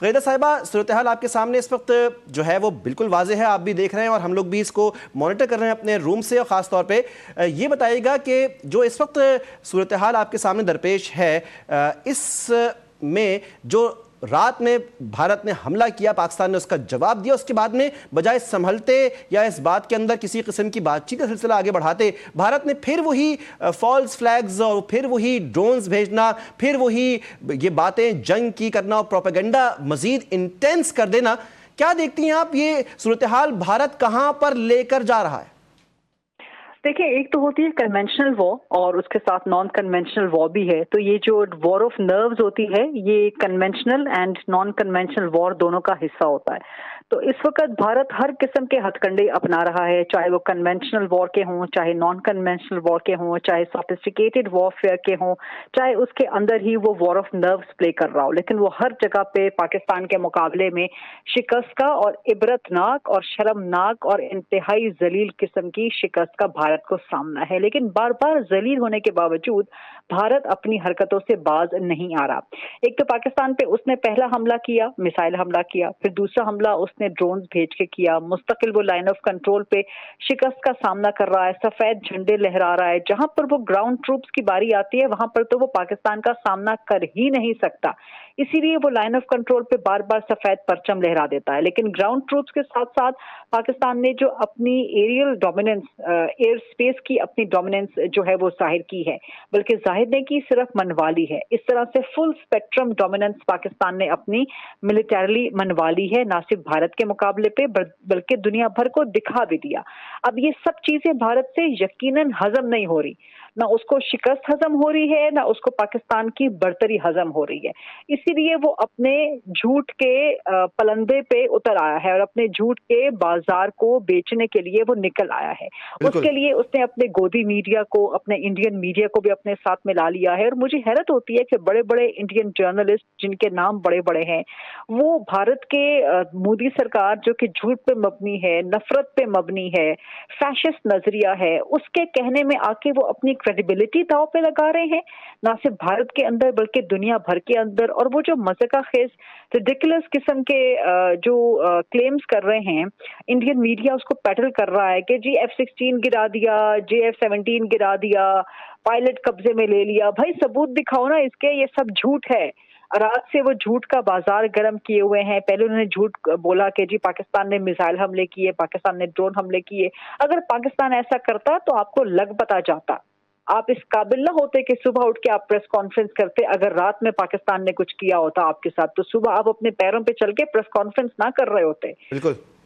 غیدہ صاحبہ، صورتحال آپ کے سامنے اس وقت جو ہے وہ بالکل واضح ہے، آپ بھی دیکھ رہے ہیں اور ہم لوگ بھی اس کو مانیٹر کر رہے ہیں اپنے روم سے، اور خاص طور پہ یہ بتائیے گا کہ جو اس وقت صورتحال آپ کے سامنے درپیش ہے، اس میں جو رات میں بھارت نے حملہ کیا، پاکستان نے اس کا جواب دیا، اس کے بعد میں بجائے سنبھلتے یا اس بات کے اندر کسی قسم کی بات چیت کا سلسلہ آگے بڑھاتے، بھارت نے پھر وہی فالس فلیگز اور پھر وہی ڈرونز بھیجنا، پھر وہی یہ باتیں جنگ کی کرنا اور پروپیگنڈا مزید انٹینس کر دینا. کیا دیکھتی ہیں آپ، یہ صورتحال بھارت کہاں پر لے کر جا رہا ہے؟ دیکھیں، ایک تو ہوتی ہے کنونشنل وار اور اس کے ساتھ نان کنونشنل وار بھی ہے. تو یہ جو وار آف نروز ہوتی ہے، یہ کنونشنل اینڈ نان کنونشنل وار دونوں کا حصہ ہوتا ہے. تو اس وقت بھارت ہر قسم کے ہتھ کنڈے اپنا رہا ہے، چاہے وہ کنونشنل وار کے ہوں، چاہے نان کنونشنل وار کے ہوں، چاہے سافسٹیکیٹڈ وارفیئر کے ہوں، چاہے اس کے اندر ہی وہ وار آف نروز پلے کر رہا ہو. لیکن وہ ہر جگہ پہ پاکستان کے مقابلے میں شکست کا اور عبرتناک اور شرمناک اور انتہائی ذلیل قسم کی شکست کا بھارت کو سامنا ہے. لیکن بار بار ذلیل ہونے کے باوجود بھارت اپنی حرکتوں سے باز نہیں آ رہا. ایک تو پاکستان پہ اس نے پہلا حملہ کیا، میسائل حملہ کیا، پھر دوسرا حملہ اس نے ڈرونز بھیج کے کیا. مستقل وہ لائن آف کنٹرول پہ شکست کا سامنا کر رہا ہے، سفید جھنڈے لہرا رہا ہے. جہاں پر وہ گراؤنڈ ٹروپس کی باری آتی ہے وہاں پر تو وہ پاکستان کا سامنا کر ہی نہیں سکتا. اسی لیے وہ لائن آف کنٹرول پہ بار بار سفید پرچم لہرا دیتا ہے. لیکن گراؤنڈ ٹروپس کے ساتھ ساتھ پاکستان نے جو اپنی ایریل ڈومیننس، ایئر اسپیس کی اپنی ڈومیننس جو ہے وہ ظاہر کی ہے، بلکہ ظاہر نہیں کی، صرف منوا لی ہے. اس طرح سے فل اسپیکٹرم ڈومیننس پاکستان نے اپنی ملٹریلی منوا لی ہے، نہ صرف بھارت کے مقابلے پہ بلکہ دنیا بھر کو دکھا بھی دیا. اب یہ سب چیزیں بھارت سے یقیناً ہضم نہیں ہو رہی، نہ اس کو شکست ہضم ہو رہی ہے، نہ اس کو پاکستان کی برتری ہضم ہو رہی ہے. اسی لیے وہ اپنے جھوٹ کے پلندے پہ اتر آیا ہے اور اپنے جھوٹ کے بازار کو بیچنے کے لیے وہ نکل آیا ہے. اس کے لیے اس نے اپنے گودی میڈیا کو، اپنے انڈین میڈیا کو بھی اپنے ساتھ ملا لیا ہے. اور مجھے حیرت ہوتی ہے کہ بڑے بڑے انڈین جرنلسٹ جن کے نام بڑے بڑے ہیں، وہ بھارت کے مودی سرکار جو کہ جھوٹ پہ مبنی ہے، نفرت پہ مبنی ہے، فیشسٹ نظریہ ہے، اس کے کہنے میں آ کے وہ اپنی کریڈیبلٹی داؤ پہ لگا رہے ہیں، نہ صرف بھارت کے اندر بلکہ دنیا بھر کے اندر. اور وہ جو مذاق خیز ریڈیکولس قسم کے جو کلیمز کر رہے ہیں، انڈین میڈیا اس کو پیڈل کر رہا ہے کہ جی F-16 گرا دیا، JF-17 گرا دیا، پائلٹ قبضے میں لے لیا. بھائی ثبوت دکھاؤ نا اس کے، یہ سب جھوٹ ہے. رات سے وہ جھوٹ کا بازار گرم کیے ہوئے ہیں. پہلے انہوں نے جھوٹ بولا کہ جی پاکستان نے میزائل حملے کیے، پاکستان نے ڈرون حملے کیے. اگر پاکستان ایسا کرتا تو آپ کو لگ پتا جاتا، آپ اس قابل نہ ہوتے کہ صبح اٹھ کے آپ پریس کانفرنس کرتے. اگر رات میں پاکستان نے کچھ کیا ہوتا آپ کے ساتھ تو صبح آپ اپنے پیروں پہ چل کے پریس کانفرنس نہ کر رہے ہوتے. بالکل.